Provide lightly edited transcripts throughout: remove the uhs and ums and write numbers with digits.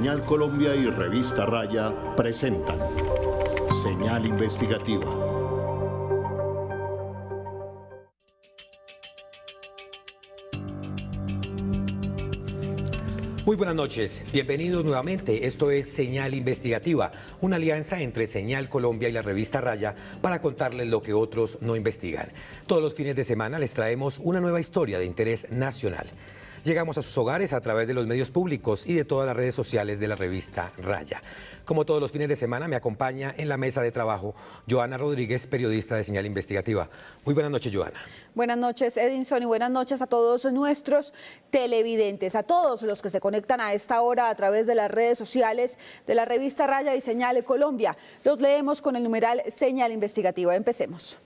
Señal Colombia y Revista Raya presentan Señal Investigativa. Muy buenas noches, bienvenidos nuevamente. Esto es Señal Investigativa, una alianza entre Señal Colombia y la revista Raya para contarles lo que otros no investigan. Todos los fines de semana les traemos una nueva historia de interés nacional. Llegamos a sus hogares a través de los medios públicos y de todas las redes sociales de la revista Raya. Como todos los fines de semana, me acompaña en la mesa de trabajo Joana Rodríguez, periodista de Señal Investigativa. Muy buenas noches, Joana. Buenas noches, Edinson, y buenas noches a todos nuestros televidentes, a todos los que se conectan a esta hora a través de las redes sociales de la revista Raya y Señal Colombia. Los leemos con el numeral Señal Investigativa. Empecemos.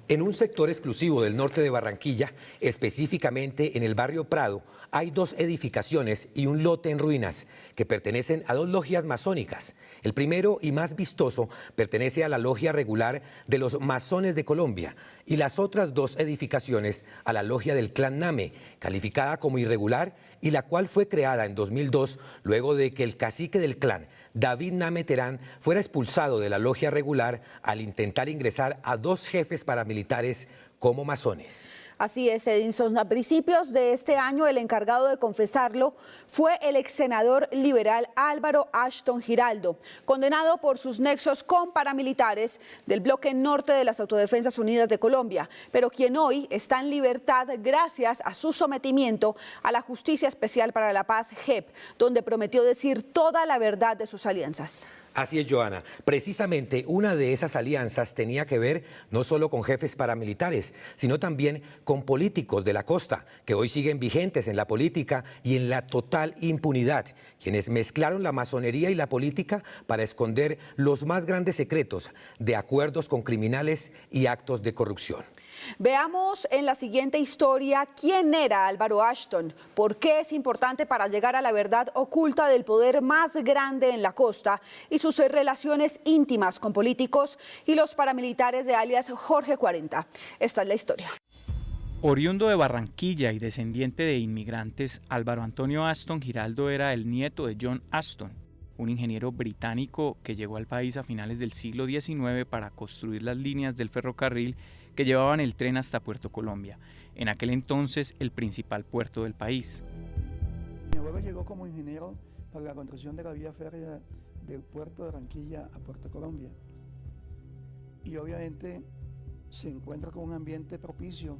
En un sector exclusivo del norte de Barranquilla, específicamente en el barrio Prado, hay dos edificaciones y un lote en ruinas que pertenecen a dos logias masónicas. El primero y más vistoso pertenece a la logia regular de los Masones de Colombia y las otras dos edificaciones a la logia del Clan Name, calificada como irregular y la cual fue creada en 2002 luego de que el cacique del clan, David Name Terán, fuera expulsado de la logia regular al intentar ingresar a dos jefes paramilitares como masones. Así es, Edinson. A principios de este año, el encargado de confesarlo fue el ex senador liberal Álvaro Ashton Giraldo, condenado por sus nexos con paramilitares del bloque norte de las Autodefensas Unidas de Colombia, pero quien hoy está en libertad gracias a su sometimiento a la Justicia Especial para la Paz, JEP, donde prometió decir toda la verdad de sus alianzas. Así es, Joana. Precisamente una de esas alianzas tenía que ver no solo con jefes paramilitares, sino también con políticos de la costa, que hoy siguen vigentes en la política y en la total impunidad, quienes mezclaron la masonería y la política para esconder los más grandes secretos de acuerdos con criminales y actos de corrupción. Veamos en la siguiente historia quién era Álvaro Ashton, por qué es importante para llegar a la verdad oculta del poder más grande en la costa y sus relaciones íntimas con políticos y los paramilitares de alias Jorge 40. Esta es la historia. Oriundo de Barranquilla y descendiente de inmigrantes, Álvaro Antonio Ashton Giraldo era el nieto de John Ashton, un ingeniero británico que llegó al país a finales del siglo XIX para construir las líneas del ferrocarril que llevaban el tren hasta Puerto Colombia, en aquel entonces el principal puerto del país. Mi abuelo llegó como ingeniero para la construcción de la vía férrea del puerto de Barranquilla a Puerto Colombia. Y obviamente se encuentra con un ambiente propicio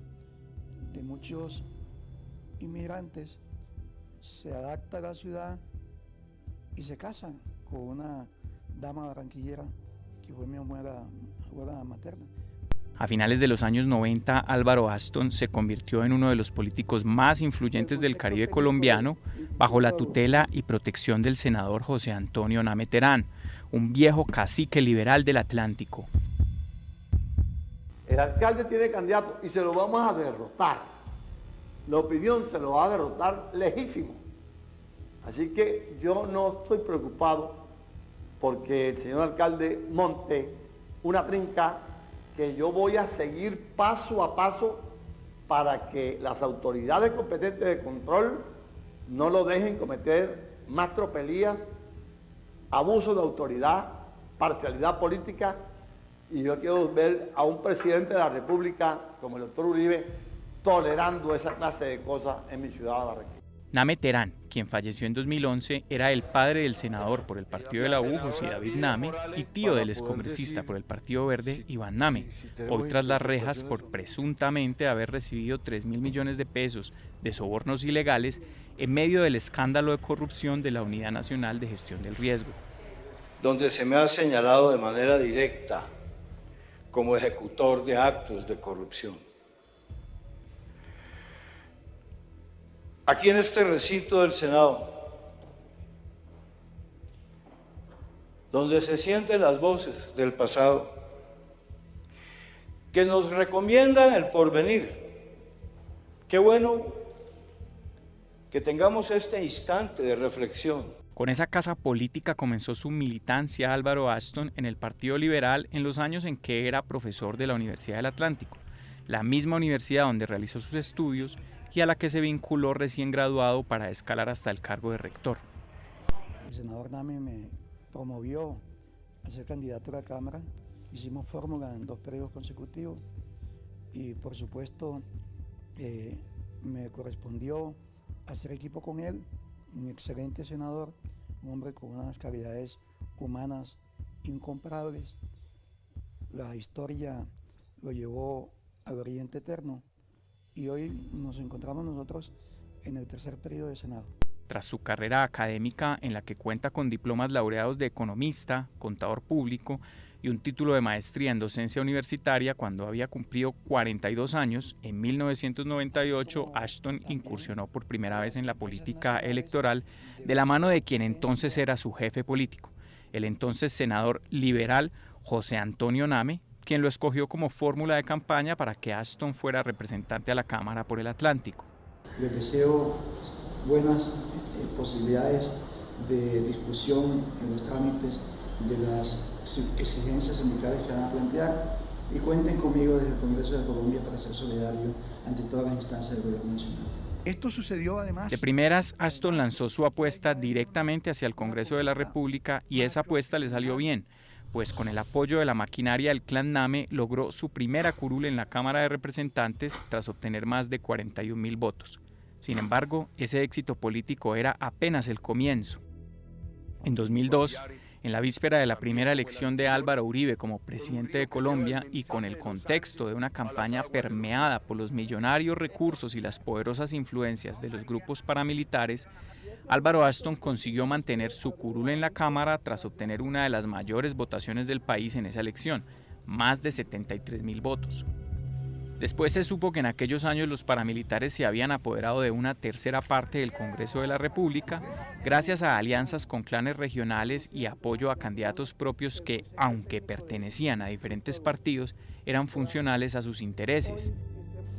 de muchos inmigrantes, se adapta a la ciudad y se casan con una dama barranquillera que fue mi abuela materna. A finales de los años 90, Álvaro Ashton se convirtió en uno de los políticos más influyentes del Caribe colombiano, bajo la tutela y protección del senador José Antonio Name Terán, un viejo cacique liberal del Atlántico. El alcalde tiene candidato y se lo vamos a derrotar. La opinión se lo va a derrotar lejísimo. Así que yo no estoy preocupado porque el señor alcalde monte una trinca que yo voy a seguir paso a paso para que las autoridades competentes de control no lo dejen cometer más tropelías, abuso de autoridad, parcialidad política, y yo quiero ver a un presidente de la República como el doctor Uribe tolerando esa clase de cosas en mi ciudad de Barranquilla. Name Terán, quien falleció en 2011, era el padre del senador por el partido de la U, José David Name, y tío del excongresista por el Partido Verde, Iván Name, hoy tras las rejas por presuntamente haber recibido 3.000 millones de pesos de sobornos ilegales en medio del escándalo de corrupción de la Unidad Nacional de Gestión del Riesgo. Donde se me ha señalado de manera directa como ejecutor de actos de corrupción. Aquí en este recinto del Senado, donde se sienten las voces del pasado, que nos recomiendan el porvenir. Qué bueno que tengamos este instante de reflexión. Con esa casa política comenzó su militancia Álvaro Ashton en el Partido Liberal en los años en que era profesor de la Universidad del Atlántico, la misma universidad donde realizó sus estudios y a la que se vinculó recién graduado para escalar hasta el cargo de rector. el senador Name me promovió a ser candidato a la Cámara. Hicimos fórmula en 2 periodos consecutivos y por supuesto me correspondió hacer equipo con él, un excelente senador, un hombre con unas calidades humanas incomparables. La historia lo llevó al Oriente Eterno y hoy nos encontramos nosotros en el 3er periodo de Senado. Tras su carrera académica, en la que cuenta con diplomas laureados de economista, contador público y un título de maestría en docencia universitaria, cuando había cumplido 42 años, en 1998, Ashton incursionó por primera vez en la política electoral de la mano de quien entonces era su jefe político, el entonces senador liberal José Antonio Name, quien lo escogió como fórmula de campaña para que Ashton fuera representante a la Cámara por el Atlántico. Les deseo buenas posibilidades de discusión en los trámites de las exigencias sindicales que van a plantear y cuenten conmigo desde el Congreso de Colombia para ser solidario ante todas las instancias del Gobierno Nacional. Esto sucedió además... De primeras, Ashton lanzó su apuesta directamente hacia el Congreso de la República y esa apuesta le salió bien, pues con el apoyo de la maquinaria del clan Name logró su primera curul en la Cámara de Representantes tras obtener más de 41.000 votos. Sin embargo, ese éxito político era apenas el comienzo. En 2002, en la víspera de la primera elección de Álvaro Uribe como presidente de Colombia y con el contexto de una campaña permeada por los millonarios recursos y las poderosas influencias de los grupos paramilitares, Álvaro Ashton consiguió mantener su curul en la Cámara tras obtener una de las mayores votaciones del país en esa elección, más de 73.000 votos. Después se supo que en aquellos años los paramilitares se habían apoderado de una tercera parte del Congreso de la República, gracias a alianzas con clanes regionales y apoyo a candidatos propios que, aunque pertenecían a diferentes partidos, eran funcionales a sus intereses.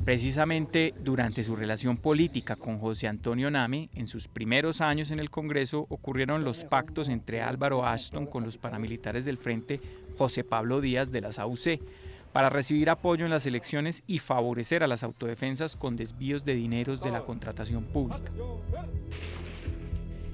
Precisamente durante su relación política con José Antonio Name, en sus primeros años en el Congreso, ocurrieron los pactos entre Álvaro Ashton con los paramilitares del Frente José Pablo Díaz de las AUC, para recibir apoyo en las elecciones y favorecer a las autodefensas con desvíos de dineros de la contratación pública.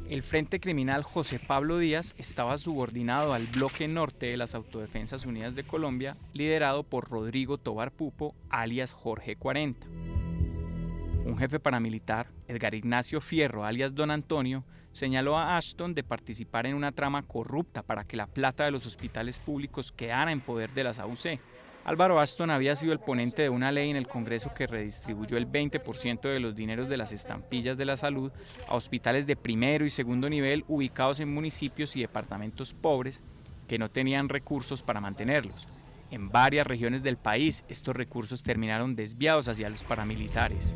El Frente Criminal José Pablo Díaz estaba subordinado al Bloque Norte de las Autodefensas Unidas de Colombia, liderado por Rodrigo Tobar Pupo, alias Jorge 40. Un jefe paramilitar, Edgar Ignacio Fierro, alias Don Antonio, señaló a Ashton de participar en una trama corrupta para que la plata de los hospitales públicos quedara en poder de las AUC. Álvaro Ashton había sido el ponente de una ley en el Congreso que redistribuyó el 20% de los dineros de las estampillas de la salud a hospitales de primero y segundo nivel ubicados en municipios y departamentos pobres que no tenían recursos para mantenerlos. En varias regiones del país, estos recursos terminaron desviados hacia los paramilitares.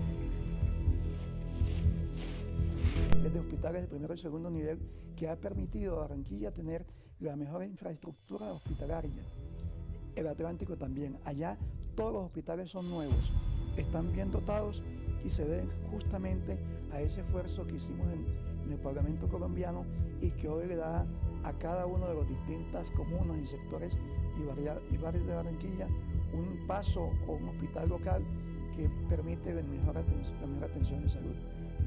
Desde hospitales de primero y segundo nivel, que ha permitido a Barranquilla tener la mejor infraestructura hospitalaria. El Atlántico también. Allá todos los hospitales son nuevos, están bien dotados y se deben justamente a ese esfuerzo que hicimos en el Parlamento colombiano y que hoy le da a cada uno de las distintas comunas y sectores y barrios de Barranquilla un paso o un hospital local que permite la mejor atención de salud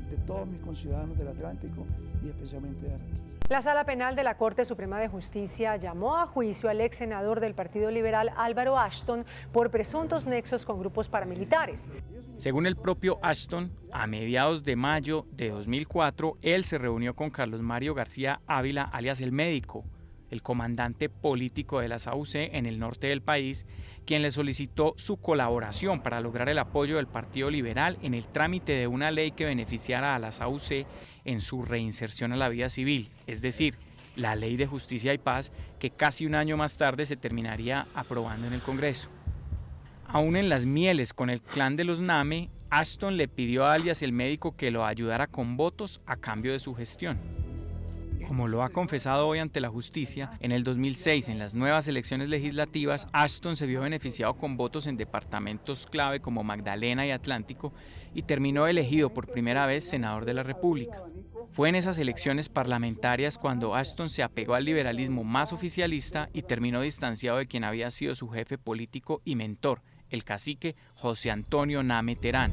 de todos mis conciudadanos del Atlántico y especialmente de Barranquilla. La Sala Penal de la Corte Suprema de Justicia llamó a juicio al ex senador del Partido Liberal Álvaro Ashton por presuntos nexos con grupos paramilitares. Según el propio Ashton, a mediados de mayo de 2004, él se reunió con Carlos Mario García Ávila, alias El Médico, el comandante político de las AUC en el norte del país, quien le solicitó su colaboración para lograr el apoyo del Partido Liberal en el trámite de una ley que beneficiara a las AUC en su reinserción a la vida civil, es decir, la Ley de Justicia y Paz, que casi un año más tarde se terminaría aprobando en el Congreso. Aún en las mieles con el clan de los Name, Ashton le pidió a alias El Médico que lo ayudara con votos a cambio de su gestión. Como lo ha confesado hoy ante la justicia, en el 2006, en las nuevas elecciones legislativas, Ashton se vio beneficiado con votos en departamentos clave como Magdalena y Atlántico y terminó elegido por primera vez senador de la República. Fue en esas elecciones parlamentarias cuando Ashton se apegó al liberalismo más oficialista y terminó distanciado de quien había sido su jefe político y mentor, el cacique José Antonio Name Terán.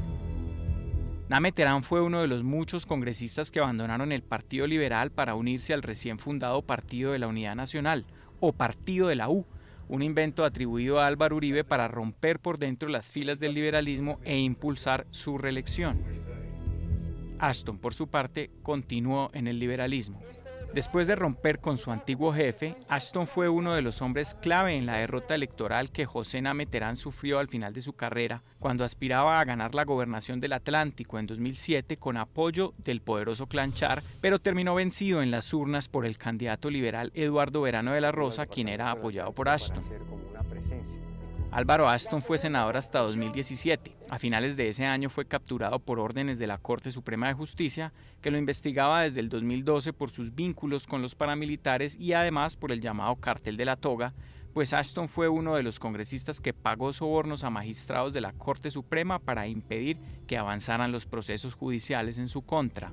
Name Terán fue uno de los muchos congresistas que abandonaron el Partido Liberal para unirse al recién fundado Partido de la Unidad Nacional, o Partido de la U, un invento atribuido a Álvaro Uribe para romper por dentro las filas del liberalismo e impulsar su reelección. Ashton, por su parte, continuó en el liberalismo. Después de romper con su antiguo jefe, Ashton fue uno de los hombres clave en la derrota electoral que José Name Terán sufrió al final de su carrera, cuando aspiraba a ganar la gobernación del Atlántico en 2007 con apoyo del poderoso clan Char, pero terminó vencido en las urnas por el candidato liberal Eduardo Verano de la Rosa, quien era apoyado por Ashton. Álvaro Ashton fue senador hasta 2017. A finales de ese año fue capturado por órdenes de la Corte Suprema de Justicia, que lo investigaba desde el 2012 por sus vínculos con los paramilitares y además por el llamado Cartel de la Toga, pues Ashton fue uno de los congresistas que pagó sobornos a magistrados de la Corte Suprema para impedir que avanzaran los procesos judiciales en su contra.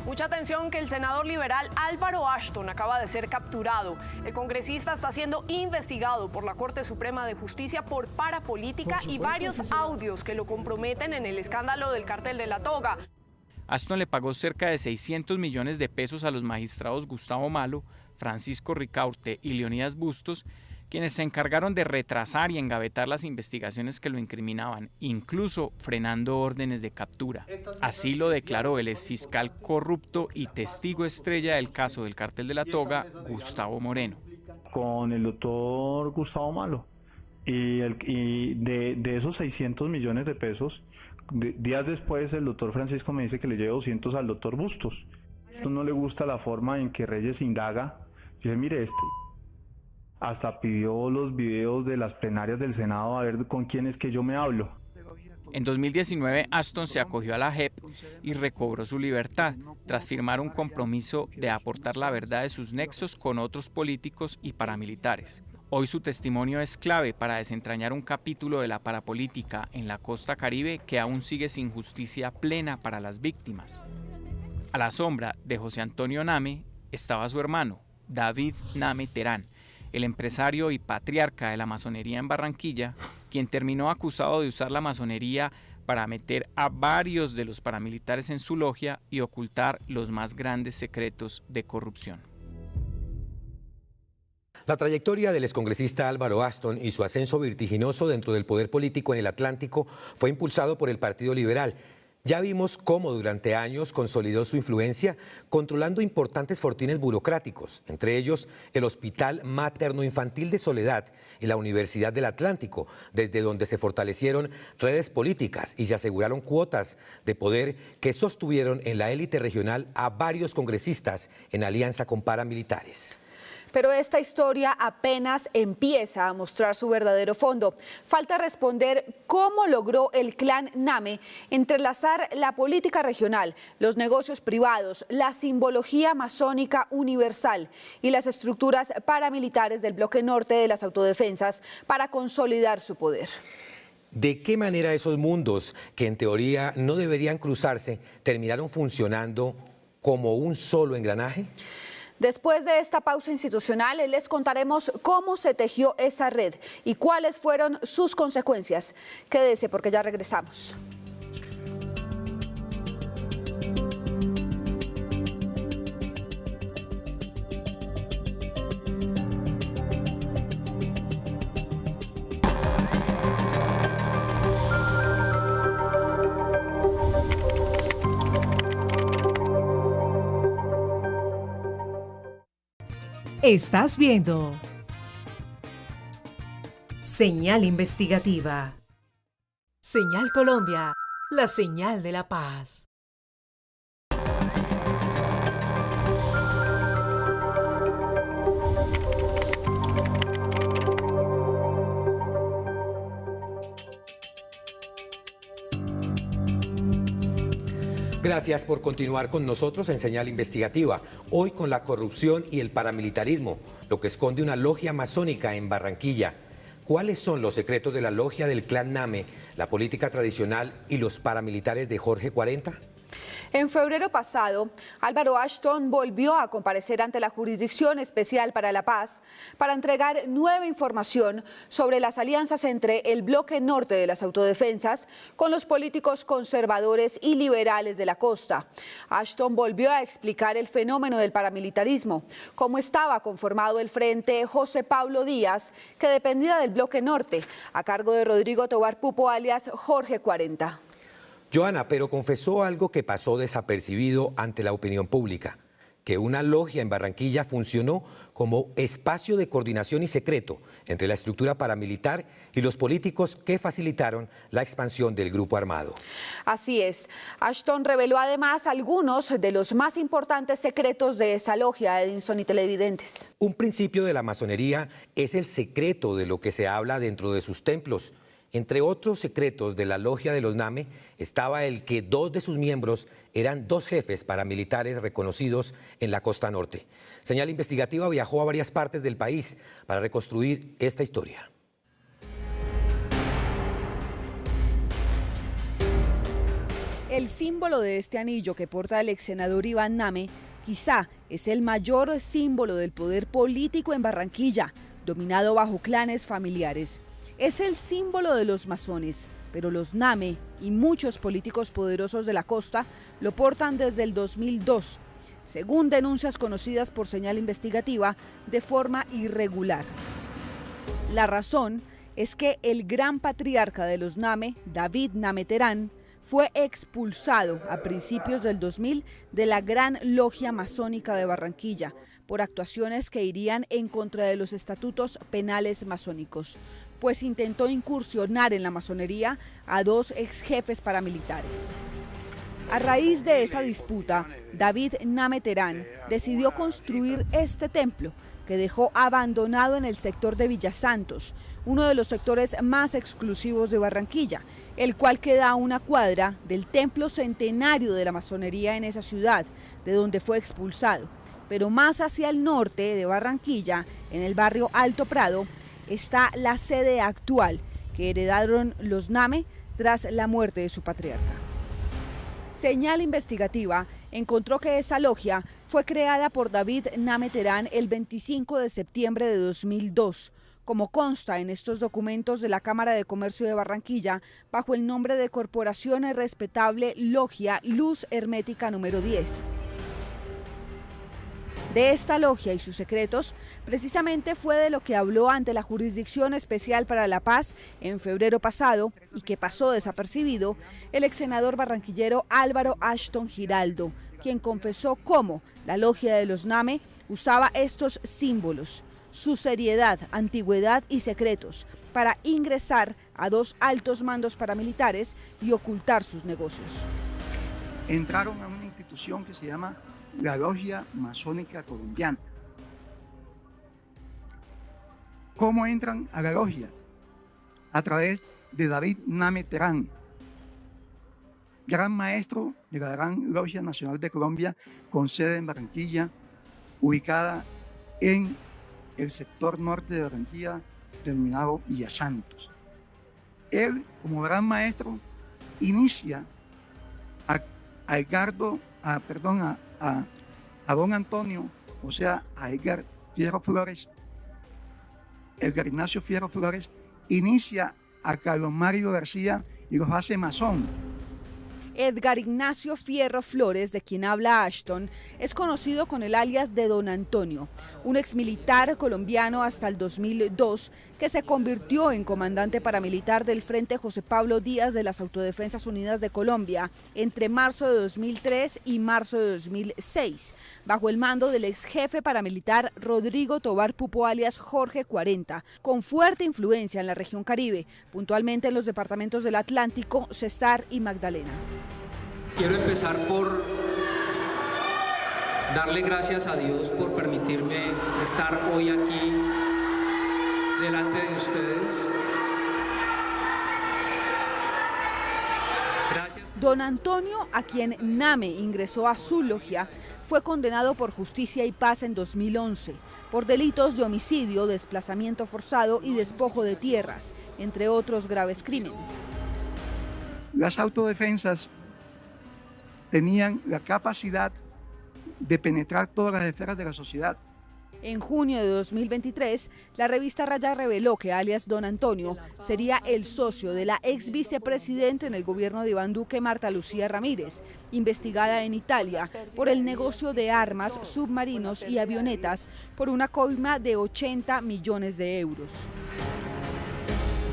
Mucha atención que el senador liberal Álvaro Ashton acaba de ser capturado. El congresista está siendo investigado por la Corte Suprema de Justicia por parapolítica y varios audios que lo comprometen en el escándalo del Cartel de la Toga. Ashton le pagó cerca de 600 millones de pesos a los magistrados Gustavo Malo, Francisco Ricaurte y Leonidas Bustos, quienes se encargaron de retrasar y engavetar las investigaciones que lo incriminaban, incluso frenando órdenes de captura. Así lo declaró el exfiscal corrupto y testigo estrella del caso del Cartel de la Toga, Gustavo Moreno. Con el doctor Gustavo Malo, y de esos 600 millones de pesos, días después el doctor Francisco me dice que le lleve 200 al doctor Bustos. Esto no le gusta la forma en que Reyes indaga. Yo dije, mire, hasta pidió los videos de las plenarias del Senado a ver con quién es que yo me hablo. En 2019, Ashton se acogió a la JEP y recobró su libertad, tras firmar un compromiso de aportar la verdad de sus nexos con otros políticos y paramilitares. Hoy su testimonio es clave para desentrañar un capítulo de la parapolítica en la costa caribe que aún sigue sin justicia plena para las víctimas. A la sombra de José Antonio Name estaba su hermano, David Name Terán, el empresario y patriarca de la masonería en Barranquilla, quien terminó acusado de usar la masonería para meter a varios de los paramilitares en su logia y ocultar los más grandes secretos de corrupción. La trayectoria del excongresista Álvaro Ashton y su ascenso vertiginoso dentro del poder político en el Atlántico fue impulsado por el Partido Liberal. Ya vimos cómo durante años consolidó su influencia controlando importantes fortines burocráticos, entre ellos el Hospital Materno Infantil de Soledad y la Universidad del Atlántico, desde donde se fortalecieron redes políticas y se aseguraron cuotas de poder que sostuvieron en la élite regional a varios congresistas en alianza con paramilitares. Pero esta historia apenas empieza a mostrar su verdadero fondo. Falta responder cómo logró el clan Name entrelazar la política regional, los negocios privados, la simbología masónica universal y las estructuras paramilitares del bloque norte de las autodefensas para consolidar su poder. ¿De qué manera esos mundos, que en teoría no deberían cruzarse, terminaron funcionando como un solo engranaje? Después de esta pausa institucional, les contaremos cómo se tejió esa red y cuáles fueron sus consecuencias. Quédese porque ya regresamos. Estás viendo Señal Investigativa. Señal Colombia, la señal de la paz. Gracias por continuar con nosotros en Señal Investigativa, hoy con la corrupción y el paramilitarismo, lo que esconde una logia masónica en Barranquilla. ¿Cuáles son los secretos de la logia del clan Name, la política tradicional y los paramilitares de Jorge 40? En febrero pasado, Álvaro Ashton volvió a comparecer ante la Jurisdicción Especial para la Paz para entregar nueva información sobre las alianzas entre el bloque norte de las autodefensas con los políticos conservadores y liberales de la costa. Ashton volvió a explicar el fenómeno del paramilitarismo, cómo estaba conformado el Frente José Pablo Díaz, que dependía del bloque norte, a cargo de Rodrigo Tobar Pupo, alias Jorge 40. Joana, pero confesó algo que pasó desapercibido ante la opinión pública, que una logia en Barranquilla funcionó como espacio de coordinación y secreto entre la estructura paramilitar y los políticos que facilitaron la expansión del grupo armado. Así es. Ashton reveló además algunos de los más importantes secretos de esa logia, Edinson y televidentes. Un principio de la masonería es el secreto de lo que se habla dentro de sus templos. Entre otros secretos de la logia de los Name estaba el que 2 de sus miembros eran 2 jefes paramilitares reconocidos en la costa norte. Señal Investigativa viajó a varias partes del país para reconstruir esta historia. El símbolo de este anillo que porta el ex senador Iván Name quizá es el mayor símbolo del poder político en Barranquilla, dominado bajo clanes familiares. Es el símbolo de los masones, pero los Name y muchos políticos poderosos de la costa lo portan desde el 2002, según denuncias conocidas por Señal Investigativa, de forma irregular. La razón es que el gran patriarca de los Name, David Name Terán, fue expulsado a principios del 2000 de la Gran Logia Masónica de Barranquilla por actuaciones que irían en contra de los estatutos penales masónicos, pues intentó incursionar en la masonería a 2 ex jefes paramilitares. A raíz de esa disputa, David Name Terán decidió construir este templo que dejó abandonado en el sector de Villa Santos, uno de los sectores más exclusivos de Barranquilla, el cual queda a una cuadra del templo centenario de la masonería en esa ciudad, de donde fue expulsado. Pero más hacia el norte de Barranquilla, en el barrio Alto Prado, está la sede actual que heredaron los Name tras la muerte de su patriarca. Señal Investigativa encontró que esa logia fue creada por David Name Terán el 25 de septiembre de 2002, como consta en estos documentos de la Cámara de Comercio de Barranquilla, bajo el nombre de Corporación Respetable Logia Luz Hermética número 10. De esta logia y sus secretos, precisamente fue de lo que habló ante la Jurisdicción Especial para la Paz en febrero pasado y que pasó desapercibido el ex senador barranquillero Álvaro Ashton Giraldo, quien confesó cómo la logia de los Name usaba estos símbolos, su seriedad, antigüedad y secretos para ingresar a 2 altos mandos paramilitares y ocultar sus negocios. Entraron a una institución que se llama la Logia Masónica Colombiana. ¿Cómo entran a la logia? A través de David Name Terán, gran maestro de la Gran Logia Nacional de Colombia, con sede en Barranquilla, ubicada en el sector norte de Barranquilla, denominado Villa Santos. Él, como gran maestro, inicia a don Antonio, o sea, a Edgar Fierro Flores, Edgar Ignacio Fierro Flores, inicia a Carlos Mario García y los hace masón. Edgar Ignacio Fierro Flores, de quien habla Ashton, es conocido con el alias de Don Antonio, un exmilitar colombiano hasta el 2002 que se convirtió en comandante paramilitar del Frente José Pablo Díaz de las Autodefensas Unidas de Colombia entre marzo de 2003 y marzo de 2006, bajo el mando del ex jefe paramilitar Rodrigo Tobar Pupo, alias Jorge 40, con fuerte influencia en la región Caribe, puntualmente en los departamentos del Atlántico, Cesar y Magdalena. Quiero empezar por darle gracias a Dios por permitirme estar hoy aquí delante de ustedes. Gracias. Don Antonio, a quien Name ingresó a su logia, fue condenado por Justicia y Paz en 2011 por delitos de homicidio, desplazamiento forzado y despojo de tierras, entre otros graves crímenes. Las autodefensas tenían la capacidad de penetrar todas las esferas de la sociedad. En junio de 2023, la revista Raya reveló que alias Don Antonio sería el socio de la ex vicepresidenta en el gobierno de Iván Duque, Marta Lucía Ramírez, investigada en Italia por el negocio de armas, submarinos y avionetas por una coima de 80 millones de euros.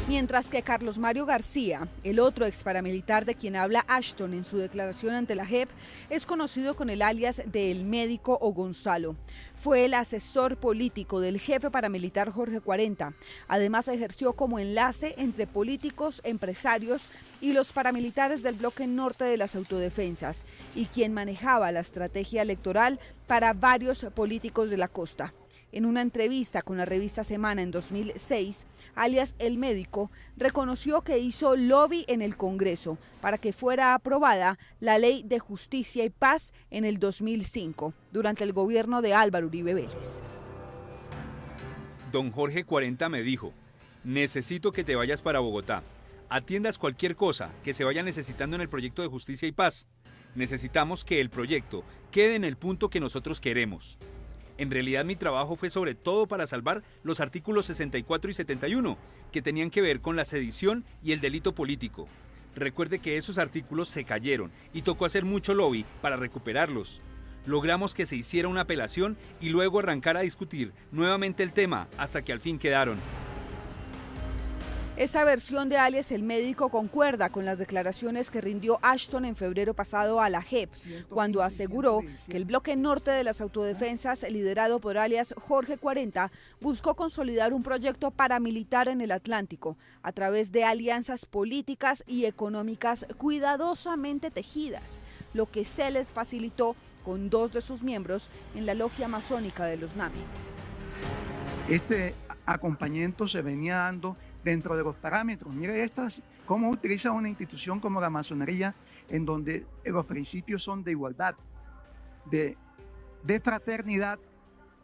Mientras que Carlos Mario García, el otro ex paramilitar de quien habla Ashton en su declaración ante la JEP, es conocido con el alias de El Médico o Gonzalo. Fue el asesor político del jefe paramilitar Jorge 40. Además ejerció como enlace entre políticos, empresarios y los paramilitares del bloque norte de las autodefensas, y quien manejaba la estrategia electoral para varios políticos de la costa. En una entrevista con la revista Semana en 2006, alias El Médico reconoció que hizo lobby en el Congreso para que fuera aprobada la Ley de Justicia y Paz en el 2005, durante el gobierno de Álvaro Uribe Vélez. Don Jorge 40 me dijo: necesito que te vayas para Bogotá, atiendas cualquier cosa que se vaya necesitando en el proyecto de Justicia y Paz. Necesitamos que el proyecto quede en el punto que nosotros queremos. En realidad mi trabajo fue sobre todo para salvar los artículos 64 y 71, que tenían que ver con la sedición y el delito político. Recuerde que esos artículos se cayeron y tocó hacer mucho lobby para recuperarlos. Logramos que se hiciera una apelación y luego arrancar a discutir nuevamente el tema hasta que al fin quedaron. Esa versión de alias El Médico concuerda con las declaraciones que rindió Ashton en febrero pasado a la JEP, cuando aseguró que el bloque norte de las autodefensas, liderado por alias Jorge 40, buscó consolidar un proyecto paramilitar en el Atlántico a través de alianzas políticas y económicas cuidadosamente tejidas, lo que se les facilitó con 2 de sus miembros en la logia masónica de los NAMI. Este acompañamiento se venía dando dentro de los parámetros. Mire cómo utiliza una institución como la masonería, en donde los principios son de igualdad, de fraternidad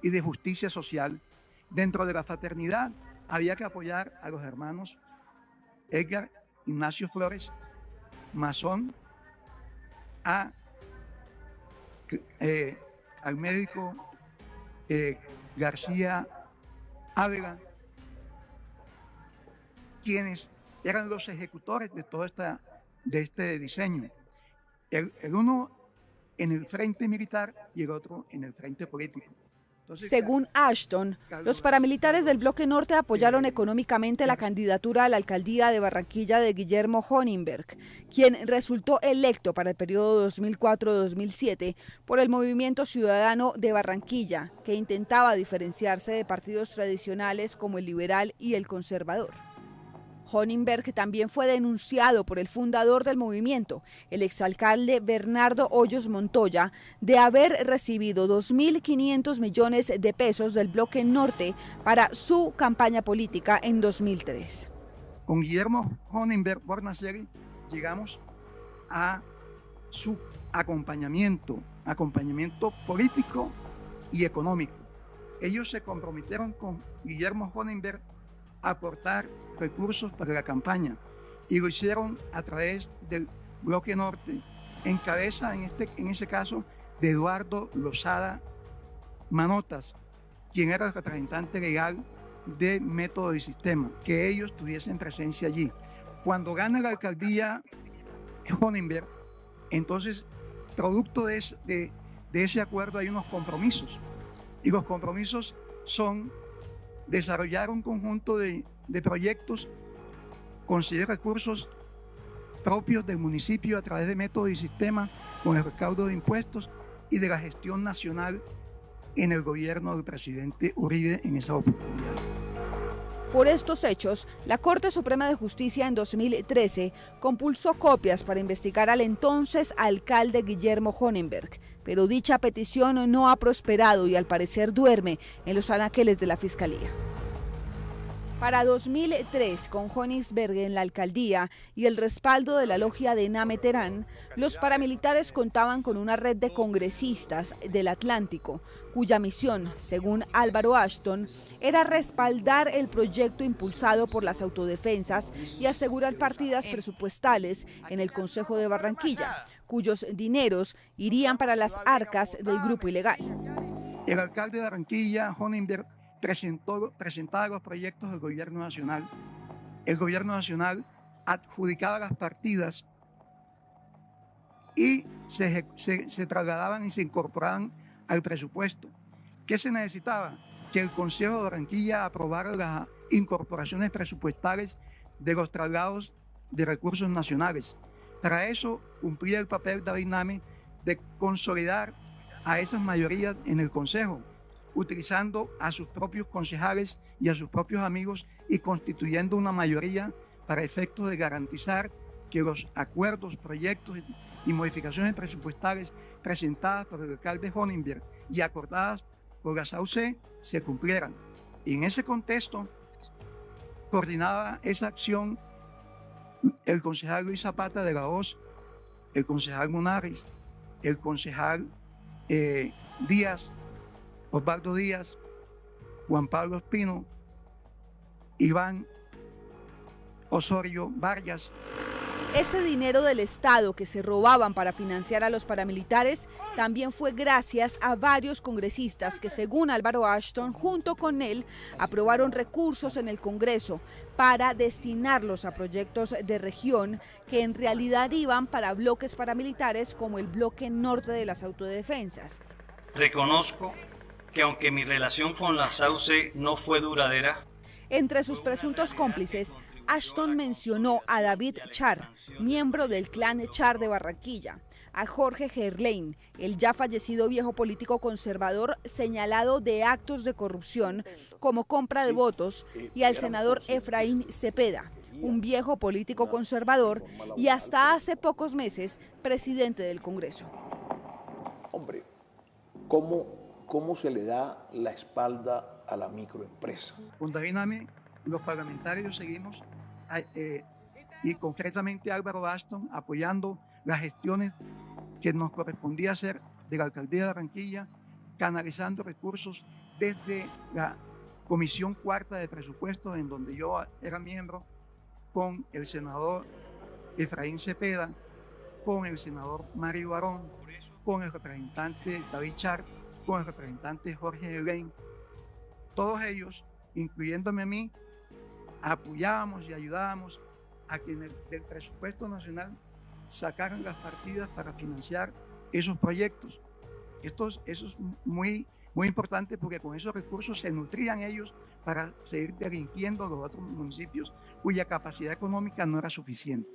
y de justicia social. Dentro de la fraternidad había que apoyar a los hermanos Edgar Ignacio Flores, masón, al médico García Ávila, quienes eran los ejecutores de todo este diseño. El uno en el frente militar y el otro en el frente político. Entonces, según Ashton, los paramilitares del bloque norte apoyaron económicamente la candidatura a la alcaldía de Barranquilla de Guillermo Honenberg, quien resultó electo para el periodo 2004-2007 por el Movimiento Ciudadano de Barranquilla, que intentaba diferenciarse de partidos tradicionales como el liberal y el conservador. Honenberg también fue denunciado por el fundador del movimiento, el exalcalde Bernardo Hoyos Montoya, de haber recibido 2.500 millones de pesos del bloque norte para su campaña política en 2003. Con Guillermo Honenberg Bornaceri llegamos a su acompañamiento político y económico. Ellos se comprometieron con Guillermo Honenberg a aportar recursos para la campaña y lo hicieron a través del bloque norte, en cabeza en ese caso de Eduardo Lozada Manotas, quien era el representante legal de Método y Sistema, que ellos tuviesen presencia allí. Cuando gana la alcaldía Honenberg, entonces producto de ese acuerdo hay unos compromisos, y los compromisos son desarrollar un conjunto de proyectos, conseguir recursos propios del municipio a través de Método y Sistema con el recaudo de impuestos y de la gestión nacional en el gobierno del presidente Uribe en esa oportunidad. Por estos hechos, la Corte Suprema de Justicia en 2013 compulsó copias para investigar al entonces alcalde Guillermo Honenberg, pero dicha petición no ha prosperado y al parecer duerme en los anaqueles de la Fiscalía. Para 2003, con Königsberg en la alcaldía y el respaldo de la logia de Name Terán, los paramilitares contaban con una red de congresistas del Atlántico, cuya misión, según Álvaro Ashton, era respaldar el proyecto impulsado por las autodefensas y asegurar partidas presupuestales en el Consejo de Barranquilla, cuyos dineros irían para las arcas del grupo ilegal. El alcalde de Barranquilla, Königsberg, presentaba los proyectos del gobierno nacional. El gobierno nacional adjudicaba las partidas y se trasladaban y se incorporaban al presupuesto. ¿Qué se necesitaba? Que el Consejo de Barranquilla aprobara las incorporaciones presupuestales de los traslados de recursos nacionales. Para eso cumplía el papel David Name de consolidar a esas mayorías en el Consejo, utilizando a sus propios concejales y a sus propios amigos y constituyendo una mayoría para efectos de garantizar que los acuerdos, proyectos y modificaciones presupuestales presentadas por el alcalde Königsberg y acordadas por las AUC se cumplieran. Y en ese contexto coordinaba esa acción el concejal Luis Zapata de la OZ, el concejal Munares, el concejal Díaz, Osvaldo Díaz, Juan Pablo Espino, Iván Osorio Vargas. Ese dinero del Estado que se robaban para financiar a los paramilitares también fue gracias a varios congresistas que, según Álvaro Ashton, junto con él, aprobaron recursos en el Congreso para destinarlos a proyectos de región que en realidad iban para bloques paramilitares como el bloque norte de las autodefensas. Reconozco que aunque mi relación con las AUC no fue duradera, entre sus presuntos cómplices, Ashton mencionó a David Char, miembro del clan Char de Barranquilla, a Jorge Gerlain, el ya fallecido viejo político conservador señalado de actos de corrupción como compra de votos, y al senador Efraín Cepeda, un viejo político conservador y hasta hace pocos meses presidente del Congreso. Hombre, ¿cómo se le da la espalda a la microempresa? Con David Name, los parlamentarios seguimos y concretamente Álvaro Ashton apoyando las gestiones que nos correspondía hacer de la alcaldía de Barranquilla, canalizando recursos desde la Comisión Cuarta de Presupuestos, en donde yo era miembro, con el senador Efraín Cepeda, con el senador Mario Barón, con el representante David Char, con el representante Jorge Gerlain. Todos ellos, incluyéndome a mí, apoyábamos y ayudábamos a que del presupuesto nacional sacaran las partidas para financiar esos proyectos. Eso es muy importante porque con esos recursos se nutrían ellos para seguir delinquiendo los otros municipios cuya capacidad económica no era suficiente.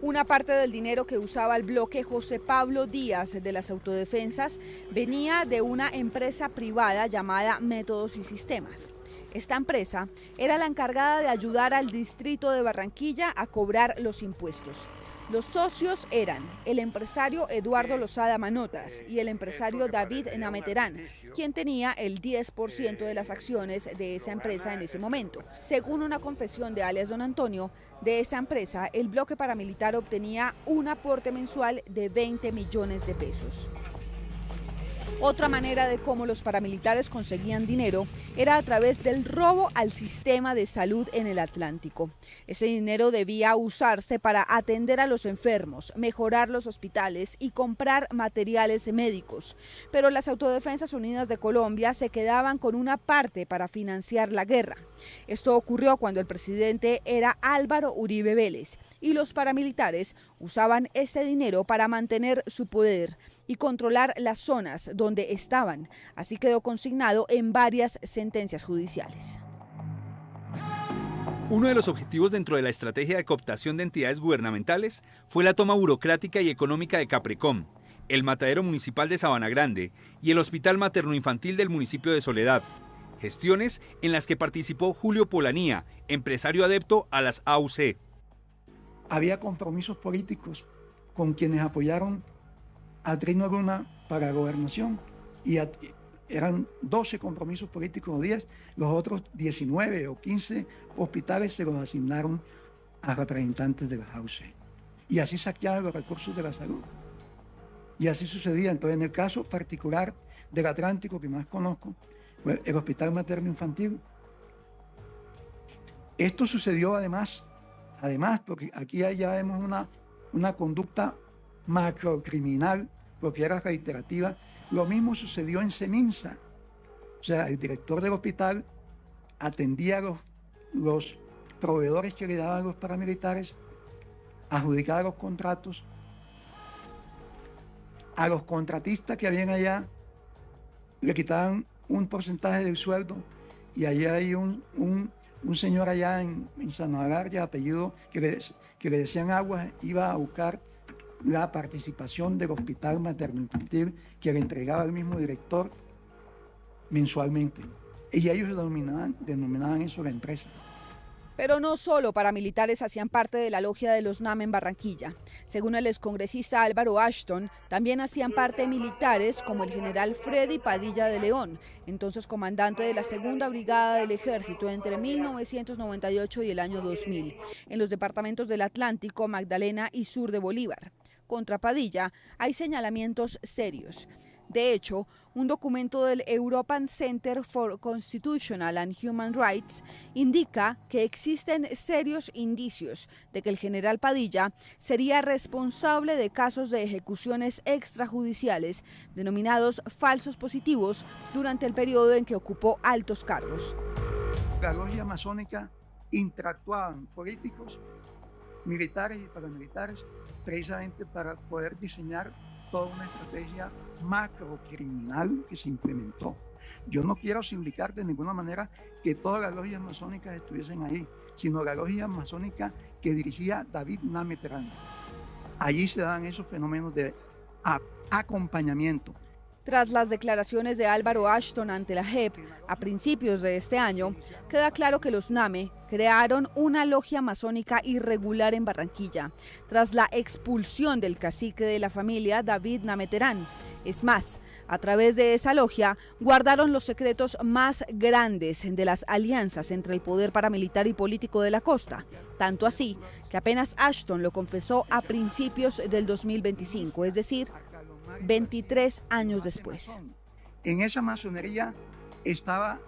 Una parte del dinero que usaba el bloque José Pablo Díaz de las autodefensas venía de una empresa privada llamada Métodos y Sistemas. Esta empresa era la encargada de ayudar al distrito de Barranquilla a cobrar los impuestos. Los socios eran el empresario Eduardo Lozada Manotas y el empresario David Name Terán, quien tenía el 10% de las acciones de esa empresa en ese momento. Según una confesión de alias Don Antonio, de esa empresa, el bloque paramilitar obtenía un aporte mensual de 20 millones de pesos. Otra manera de cómo los paramilitares conseguían dinero era a través del robo al sistema de salud en el Atlántico. Ese dinero debía usarse para atender a los enfermos, mejorar los hospitales y comprar materiales médicos. Pero las Autodefensas Unidas de Colombia se quedaban con una parte para financiar la guerra. Esto ocurrió cuando el presidente era Álvaro Uribe Vélez y los paramilitares usaban ese dinero para mantener su poder y controlar las zonas donde estaban. Así quedó consignado en varias sentencias judiciales. Uno de los objetivos dentro de la estrategia de cooptación de entidades gubernamentales fue la toma burocrática y económica de Caprecom, el matadero municipal de Sabana Grande y el hospital materno-infantil del municipio de Soledad. Gestiones en las que participó Julio Polanía, empresario adepto a las AUC. Había compromisos políticos con quienes apoyaron a Trino Luna para la gobernación y eran 12 compromisos políticos o 10, los otros 19 o 15 hospitales se los asignaron a representantes de la AUC. Y así saqueaban los recursos de la salud. Y así sucedía. Entonces, en el caso particular del Atlántico, que más conozco, fue el Hospital Materno Infantil. Esto sucedió además, porque aquí ya vemos una conducta macrocriminal, porque era reiterativa. Lo mismo sucedió en Seminsa. O sea, el director del hospital atendía a los proveedores que le daban los paramilitares, adjudicaba los contratos, a los contratistas que habían allá le quitaban un porcentaje del sueldo, y allá hay un señor allá en San Agar, de apellido, que le decían Aguas, iba a buscar la participación del Hospital Materno Infantil que le entregaba el mismo director mensualmente. Y ellos denominaban eso la empresa. Pero no solo paramilitares hacían parte de la logia de los NAME en Barranquilla. Según el excongresista Álvaro Ashton, también hacían parte militares como el general Freddy Padilla de León, entonces comandante de la Segunda Brigada del Ejército entre 1998 y el año 2000, en los departamentos del Atlántico, Magdalena y sur de Bolívar. Contra Padilla hay señalamientos serios. De hecho, un documento del European Center for Constitutional and Human Rights indica que existen serios indicios de que el general Padilla sería responsable de casos de ejecuciones extrajudiciales denominados falsos positivos durante el periodo en que ocupó altos cargos. La logia masónica interactuaban políticos, militares y paramilitares precisamente para poder diseñar toda una estrategia macrocriminal que se implementó. Yo no quiero sindicar de ninguna manera que todas las logias masónicas estuviesen ahí, sino la logia masónica que dirigía David Nameterán. Allí se dan esos fenómenos de acompañamiento. Tras las declaraciones de Álvaro Ashton ante la JEP a principios de este año, queda claro que los NAME crearon una logia masónica irregular en Barranquilla, tras la expulsión del cacique de la familia, David Nameterán. Es más, a través de esa logia guardaron los secretos más grandes de las alianzas entre el poder paramilitar y político de la costa, tanto así que apenas Ashton lo confesó a principios del 2025, es decir, 23 años después. En esa masonería estaba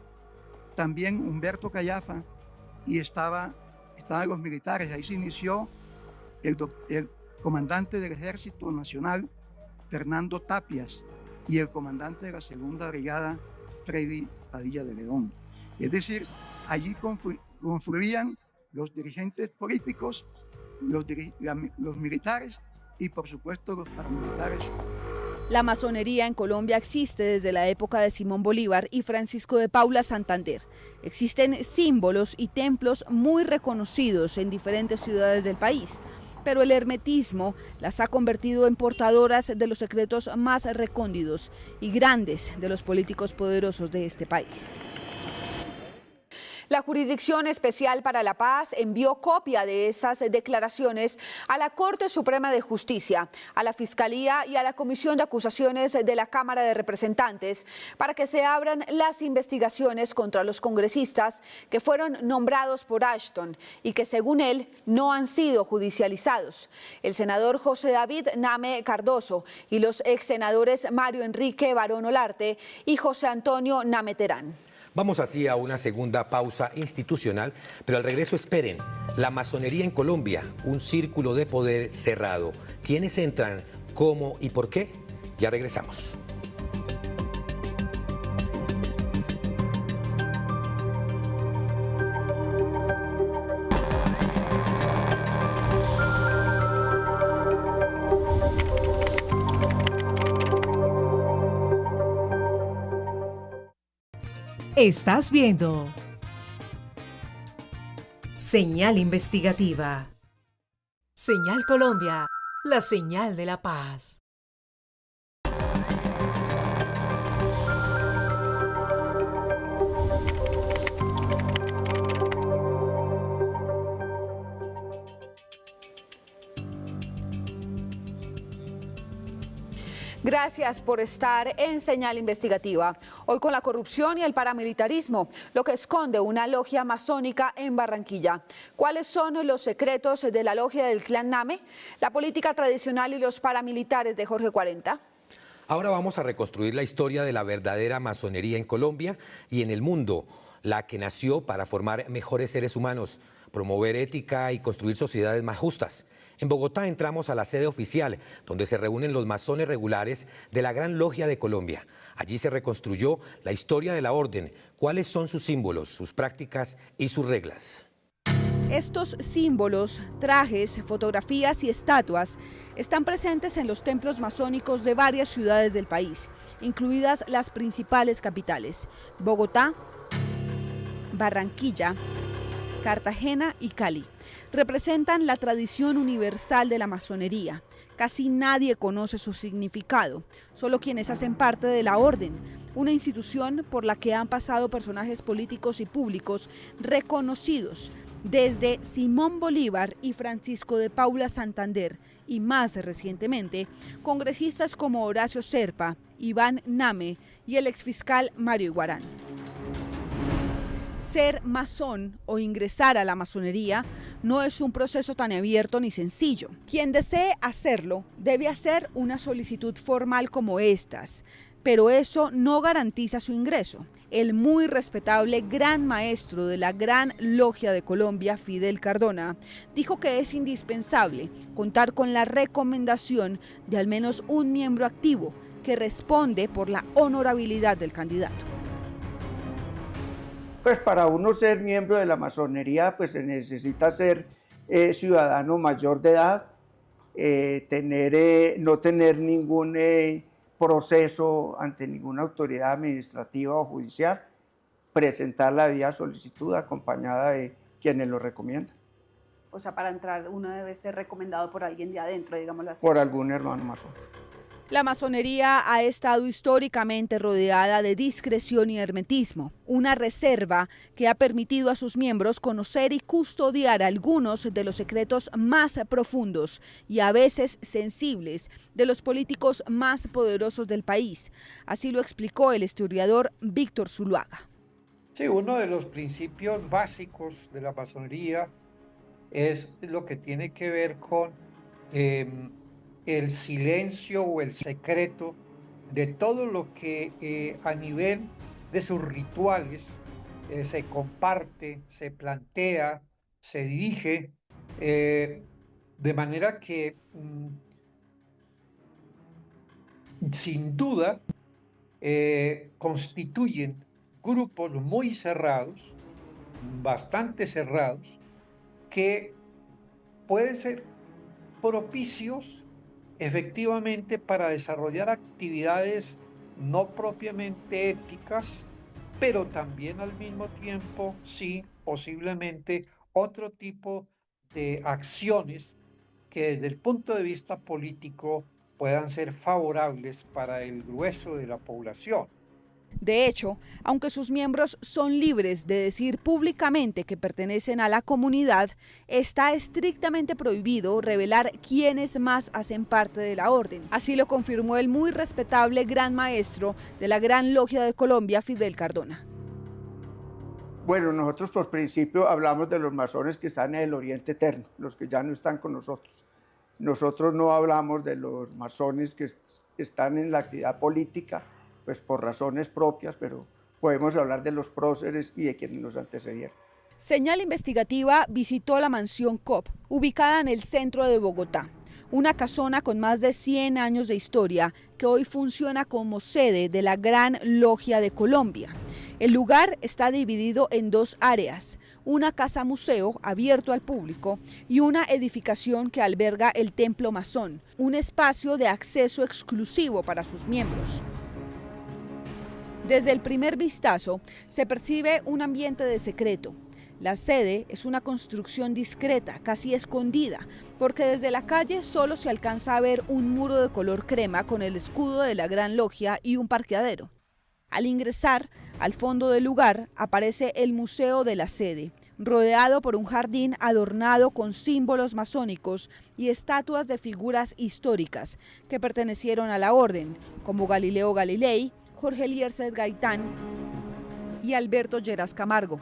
también Humberto Callafa y estaban los militares. Ahí se inició el comandante del Ejército Nacional, Fernando Tapias, y el comandante de la Segunda Brigada, Freddy Padilla de León. Es decir, allí confluían los dirigentes políticos, los militares y por supuesto los paramilitares. La masonería en Colombia existe desde la época de Simón Bolívar y Francisco de Paula Santander. Existen símbolos y templos muy reconocidos en diferentes ciudades del país, pero el hermetismo las ha convertido en portadoras de los secretos más recónditos y grandes de los políticos poderosos de este país. La Jurisdicción Especial para la Paz envió copia de esas declaraciones a la Corte Suprema de Justicia, a la Fiscalía y a la Comisión de Acusaciones de la Cámara de Representantes para que se abran las investigaciones contra los congresistas que fueron nombrados por Ashton y que según él no han sido judicializados. El senador José David Name Cardoso y los ex senadores Mario Enrique Barón Olarte y José Antonio Nameterán. Vamos así a una segunda pausa institucional, pero al regreso esperen. La masonería en Colombia, un círculo de poder cerrado. ¿Quiénes entran? ¿Cómo y por qué? Ya regresamos. Estás viendo Señal Investigativa. Señal Colombia, la señal de la paz. Gracias por estar en Señal Investigativa. Hoy con la corrupción y el paramilitarismo, lo que esconde una logia masónica en Barranquilla. ¿Cuáles son los secretos de la logia del Clan Name? La política tradicional y los paramilitares de Jorge 40. Ahora vamos a reconstruir la historia de la verdadera masonería en Colombia y en el mundo, la que nació para formar mejores seres humanos, promover ética y construir sociedades más justas. En Bogotá entramos a la sede oficial, donde se reúnen los masones regulares de la Gran Logia de Colombia. Allí se reconstruyó la historia de la orden, cuáles son sus símbolos, sus prácticas y sus reglas. Estos símbolos, trajes, fotografías y estatuas están presentes en los templos masónicos de varias ciudades del país, incluidas las principales capitales: Bogotá, Barranquilla, Cartagena y Cali. Representan la tradición universal de la masonería. Casi nadie conoce su significado, solo quienes hacen parte de la orden, una institución por la que han pasado personajes políticos y públicos reconocidos, desde Simón Bolívar y Francisco de Paula Santander, y más recientemente, congresistas como Horacio Serpa, Iván Name y el exfiscal Mario Iguarán. Ser masón o ingresar a la masonería no es un proceso tan abierto ni sencillo. Quien desee hacerlo debe hacer una solicitud formal como estas, pero eso no garantiza su ingreso. El muy respetable gran maestro de la Gran Logia de Colombia, Fidel Cardona, dijo que es indispensable contar con la recomendación de al menos un miembro activo que responde por la honorabilidad del candidato. Pues para uno ser miembro de la masonería, pues se necesita ser ciudadano mayor de edad, no tener ningún proceso ante ninguna autoridad administrativa o judicial, presentar la vía solicitud acompañada de quienes lo recomiendan. O sea, para entrar uno debe ser recomendado por alguien de adentro, digámoslo así. Por algún hermano masón. La masonería ha estado históricamente rodeada de discreción y hermetismo, una reserva que ha permitido a sus miembros conocer y custodiar algunos de los secretos más profundos y a veces sensibles de los políticos más poderosos del país. Así lo explicó el historiador Víctor Zuluaga. Sí, uno de los principios básicos de la masonería es lo que tiene que ver con el silencio o el secreto de todo lo que a nivel de sus rituales se comparte, se plantea, se dirige, de manera que sin duda constituyen grupos muy cerrados, bastante cerrados, que pueden ser propicios efectivamente para desarrollar actividades no propiamente éticas, pero también al mismo tiempo, sí, posiblemente otro tipo de acciones que desde el punto de vista político puedan ser favorables para el grueso de la población. De hecho, aunque sus miembros son libres de decir públicamente que pertenecen a la comunidad, está estrictamente prohibido revelar quiénes más hacen parte de la orden. Así lo confirmó el muy respetable gran maestro de la Gran Logia de Colombia, Fidel Cardona. Bueno, nosotros por principio hablamos de los masones que están en el Oriente Eterno, los que ya no están con nosotros. Nosotros no hablamos de los masones que están en la actividad política, pues por razones propias, pero podemos hablar de los próceres y de quienes nos antecedieron. Señal Investigativa visitó la mansión COP, ubicada en el centro de Bogotá, una casona con más de 100 años de historia que hoy funciona como sede de la Gran Logia de Colombia. El lugar está dividido en dos áreas, una casa museo abierto al público y una edificación que alberga el templo masón, un espacio de acceso exclusivo para sus miembros. Desde el primer vistazo se percibe un ambiente de secreto. La sede es una construcción discreta, casi escondida, porque desde la calle solo se alcanza a ver un muro de color crema con el escudo de la Gran Logia y un parqueadero. Al ingresar, al fondo del lugar aparece el museo de la sede, rodeado por un jardín adornado con símbolos masónicos y estatuas de figuras históricas que pertenecieron a la orden, como Galileo Galilei, Jorge Eliezer Gaitán y Alberto Lleras Camargo.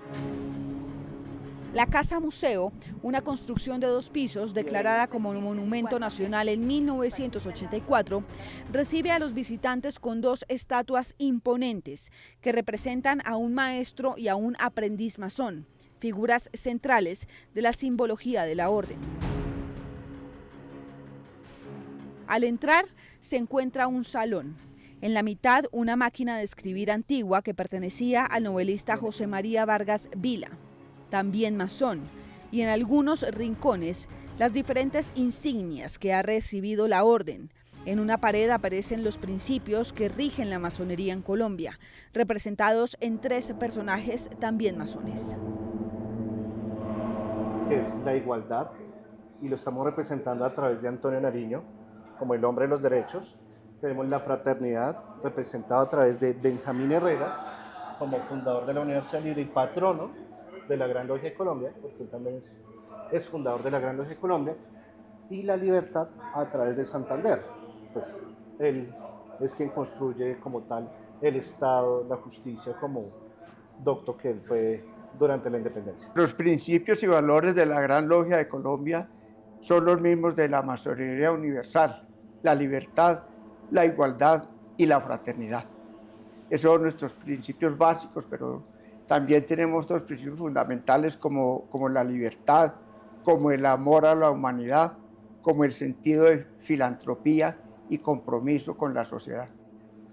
La Casa Museo, una construcción de 2 pisos declarada como Monumento Nacional en 1984, recibe a los visitantes con 2 estatuas imponentes que representan a un maestro y a un aprendiz masón, figuras centrales de la simbología de la orden. Al entrar se encuentra un salón. En la mitad, una máquina de escribir antigua que pertenecía al novelista José María Vargas Vila, también masón, y en algunos rincones las diferentes insignias que ha recibido la orden. En una pared aparecen los principios que rigen la masonería en Colombia, representados en 3 personajes también masones. Es la igualdad, y lo estamos representando a través de Antonio Nariño como el hombre de los derechos. Tenemos la fraternidad representada a través de Benjamín Herrera como fundador de la Universidad Libre y patrono de la Gran Logia de Colombia, porque él también es fundador de la Gran Logia de Colombia, y la libertad a través de Santander. Pues él es quien construye como tal el Estado, la justicia, como docto que él fue durante la independencia. Los principios y valores de la Gran Logia de Colombia son los mismos de la masonería universal: la libertad, la igualdad y la fraternidad. Esos son nuestros principios básicos, pero también tenemos otros principios fundamentales como la libertad, como el amor a la humanidad, como el sentido de filantropía y compromiso con la sociedad.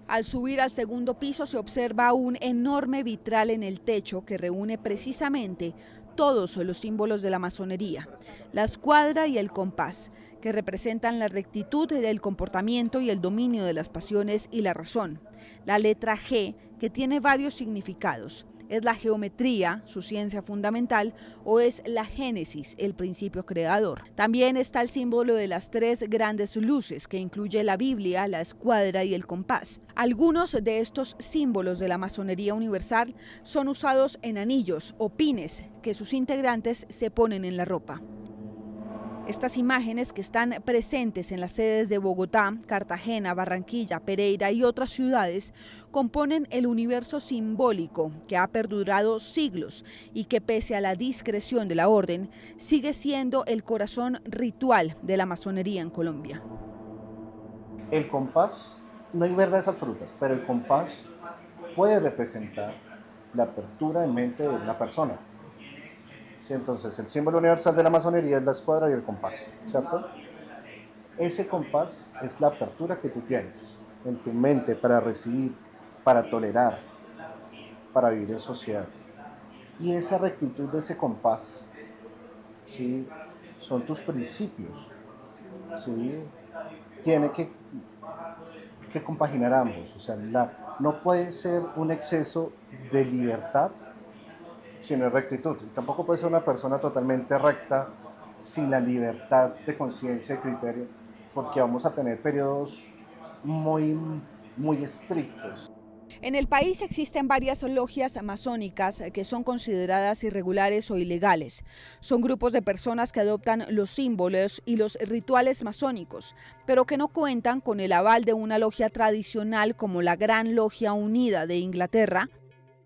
Al subir al segundo piso se observa un enorme vitral en el techo que reúne precisamente todos los símbolos de la masonería: la escuadra y el compás, que representan la rectitud del comportamiento y el dominio de las pasiones y la razón; la letra G, que tiene varios significados: ¿es la geometría, su ciencia fundamental, o es la génesis, el principio creador? También está el símbolo de las 3 grandes luces, que incluye la Biblia, la escuadra y el compás. Algunos de estos símbolos de la masonería universal son usados en anillos o pines que sus integrantes se ponen en la ropa. Estas imágenes, que están presentes en las sedes de Bogotá, Cartagena, Barranquilla, Pereira y otras ciudades, componen el universo simbólico que ha perdurado siglos y que, pese a la discreción de la orden, sigue siendo el corazón ritual de la masonería en Colombia. El compás, no hay verdades absolutas, pero el compás puede representar la apertura de mente de una persona. Sí, entonces, el símbolo universal de la masonería es la escuadra y el compás, ¿cierto? Ese compás es la apertura que tú tienes en tu mente para recibir, para tolerar, para vivir en sociedad. Y esa rectitud de ese compás, ¿sí?, son tus principios, ¿sí? Tiene que compaginar ambos. O sea, no puede ser un exceso de libertad sino rectitud. Y tampoco puede ser una persona totalmente recta sin la libertad de conciencia y criterio, porque vamos a tener periodos muy estrictos. En el país existen varias logias masónicas que son consideradas irregulares o ilegales. Son grupos de personas que adoptan los símbolos y los rituales masónicos, pero que no cuentan con el aval de una logia tradicional como la Gran Logia Unida de Inglaterra,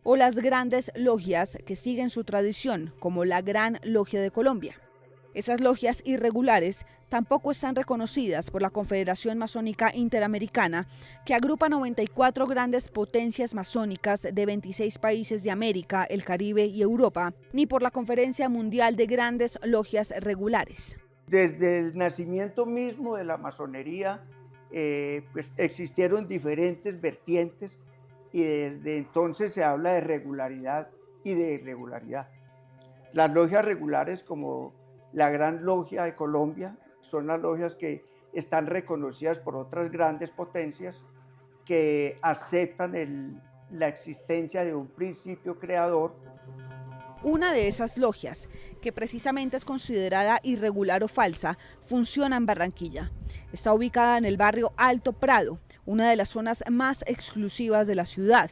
o las grandes logias que siguen su tradición, como la Gran Logia de Colombia. Esas logias irregulares tampoco están reconocidas por la Confederación Masónica Interamericana, que agrupa 94 grandes potencias masónicas de 26 países de América, el Caribe y Europa, ni por la Conferencia Mundial de Grandes Logias Regulares. Desde el nacimiento mismo de la masonería, pues existieron diferentes vertientes, y desde entonces se habla de regularidad y de irregularidad. Las logias regulares, como la Gran Logia de Colombia, son las logias que están reconocidas por otras grandes potencias que aceptan la existencia de un principio creador. Una de esas logias, que precisamente es considerada irregular o falsa, funciona en Barranquilla. Está ubicada en el barrio Alto Prado, una de las zonas más exclusivas de la ciudad.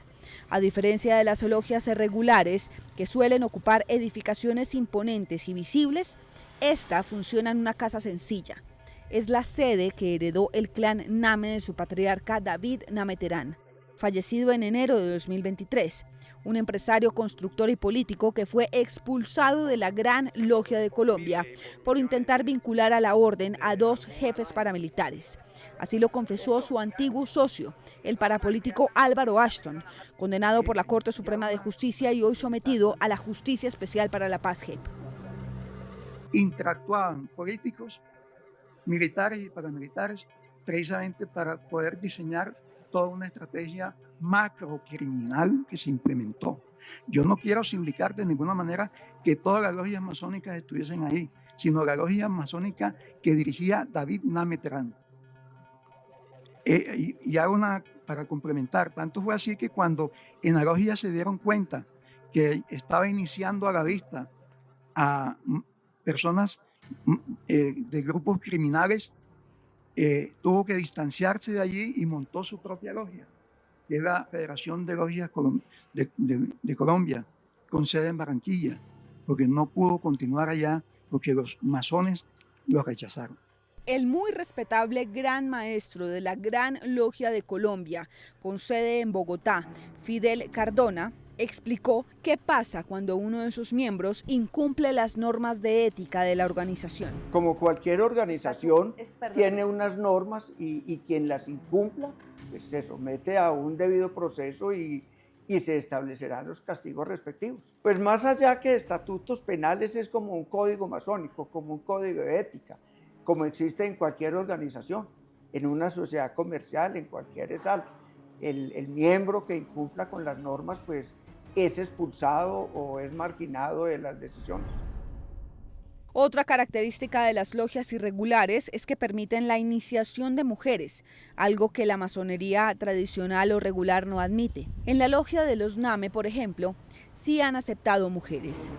A diferencia de las logias regulares, que suelen ocupar edificaciones imponentes y visibles, esta funciona en una casa sencilla. Es la sede que heredó el clan Name de su patriarca David Name Terán, fallecido en enero de 2023, un empresario, constructor y político que fue expulsado de la Gran Logia de Colombia por intentar vincular a la orden a 2 jefes paramilitares. Así lo confesó su antiguo socio, el parapolítico Álvaro Ashton, condenado por la Corte Suprema de Justicia y hoy sometido a la Justicia Especial para la Paz, JEP. Interactuaban políticos, militares y paramilitares, precisamente para poder diseñar toda una estrategia macrocriminal que se implementó. Yo no quiero sindicar de ninguna manera que todas las logias masónicas estuviesen ahí, sino la logia masónica que dirigía David Name Terán. Y hago una para complementar, tanto fue así que cuando en la logia se dieron cuenta que estaba iniciando a la vista a personas de grupos criminales, tuvo que distanciarse de allí y montó su propia logia, que es la Federación de Logias de Colombia, con sede en Barranquilla, porque no pudo continuar allá porque los masones lo rechazaron. El muy respetable gran maestro de la Gran Logia de Colombia, con sede en Bogotá, Fidel Cardona, explicó qué pasa cuando uno de sus miembros incumple las normas de ética de la organización. Como cualquier organización tiene unas normas y quien las incumpla pues se somete a un debido proceso y se establecerán los castigos respectivos. Pues más allá que estatutos penales es como un código masónico, como un código de ética, como existe en cualquier organización, en una sociedad comercial, en cualquier ESAL. El miembro que incumpla con las normas pues es expulsado o es marginado de las decisiones. Otra característica de las logias irregulares es que permiten la iniciación de mujeres, algo que la masonería tradicional o regular no admite. En la logia de los Name, por ejemplo, sí han aceptado mujeres.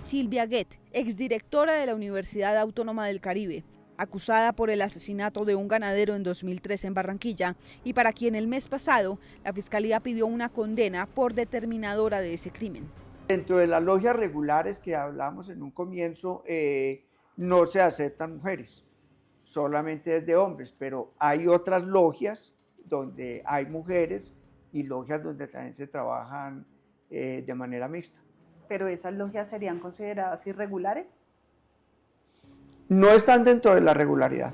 Silvia Guet, exdirectora de la Universidad Autónoma del Caribe, acusada por el asesinato de un ganadero en 2003 en Barranquilla y para quien el mes pasado la Fiscalía pidió una condena por determinadora de ese crimen. Dentro de las logias regulares que hablamos en un comienzo, no se aceptan mujeres, solamente es de hombres, pero hay otras logias donde hay mujeres y logias donde también se trabajan de manera mixta. ¿Pero esas logias serían consideradas irregulares? No están dentro de la regularidad.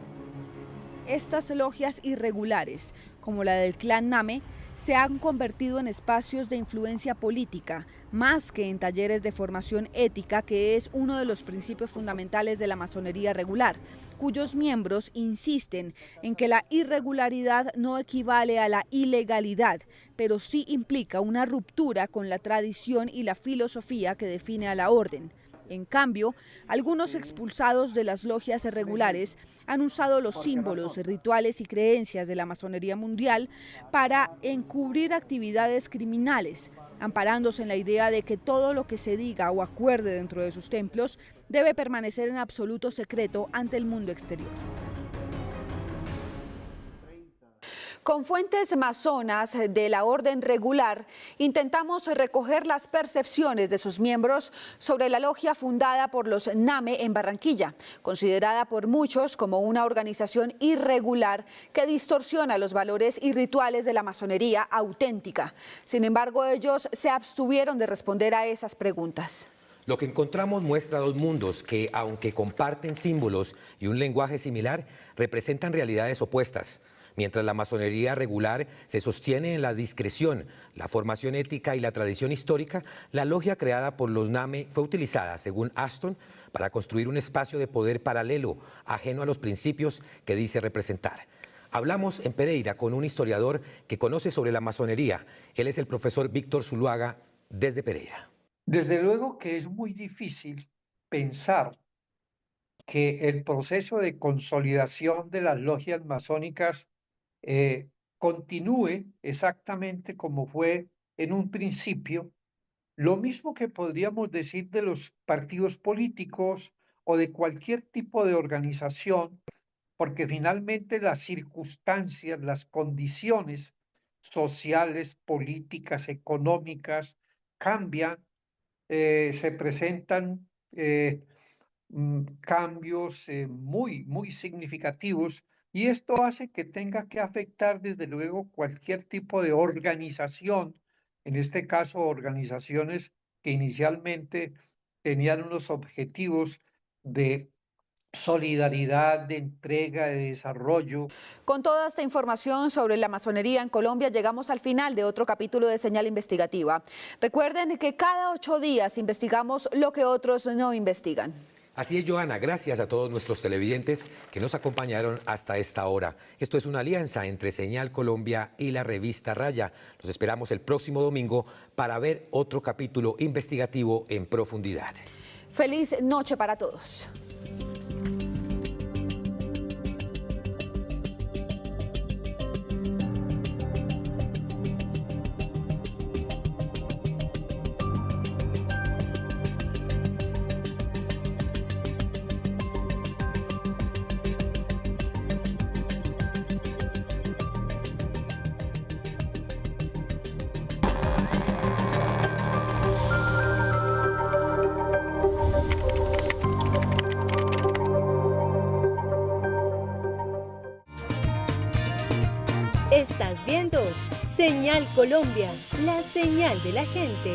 Estas logias irregulares, como la del clan Name, se han convertido en espacios de influencia política, más que en talleres de formación ética, que es uno de los principios fundamentales de la masonería regular, cuyos miembros insisten en que la irregularidad no equivale a la ilegalidad, pero sí implica una ruptura con la tradición y la filosofía que define a la orden. En cambio, algunos expulsados de las logias regulares han usado los símbolos, rituales y creencias de la masonería mundial para encubrir actividades criminales, amparándose en la idea de que todo lo que se diga o acuerde dentro de sus templos debe permanecer en absoluto secreto ante el mundo exterior. Con fuentes masonas de la orden regular, intentamos recoger las percepciones de sus miembros sobre la logia fundada por los Name en Barranquilla, considerada por muchos como una organización irregular que distorsiona los valores y rituales de la masonería auténtica. Sin embargo, ellos se abstuvieron de responder a esas preguntas. Lo que encontramos muestra dos mundos que, aunque comparten símbolos y un lenguaje similar, representan realidades opuestas. Mientras la masonería regular se sostiene en la discreción, la formación ética y la tradición histórica, la logia creada por los Name fue utilizada, según Ashton, para construir un espacio de poder paralelo, ajeno a los principios que dice representar. Hablamos en Pereira con un historiador que conoce sobre la masonería. Él es el profesor Víctor Zuluaga, desde Pereira. Desde luego que es muy difícil pensar que el proceso de consolidación de las logias masónicas continúe exactamente como fue en un principio, lo mismo que podríamos decir de los partidos políticos o de cualquier tipo de organización, porque finalmente las circunstancias, las condiciones sociales, políticas, económicas cambian, se presentan cambios muy significativos, y esto hace que tenga que afectar desde luego cualquier tipo de organización, en este caso organizaciones que inicialmente tenían unos objetivos de solidaridad, de entrega, de desarrollo. Con toda esta información sobre la masonería en Colombia, llegamos al final de otro capítulo de Señal Investigativa. Recuerden que cada 8 días investigamos lo que otros no investigan. Así es, Joana, gracias a todos nuestros televidentes que nos acompañaron hasta esta hora. Esto es una alianza entre Señal Colombia y la revista Raya. Los esperamos el próximo domingo para ver otro capítulo investigativo en profundidad. Feliz noche para todos. Estás viendo Señal Colombia, la señal de la gente.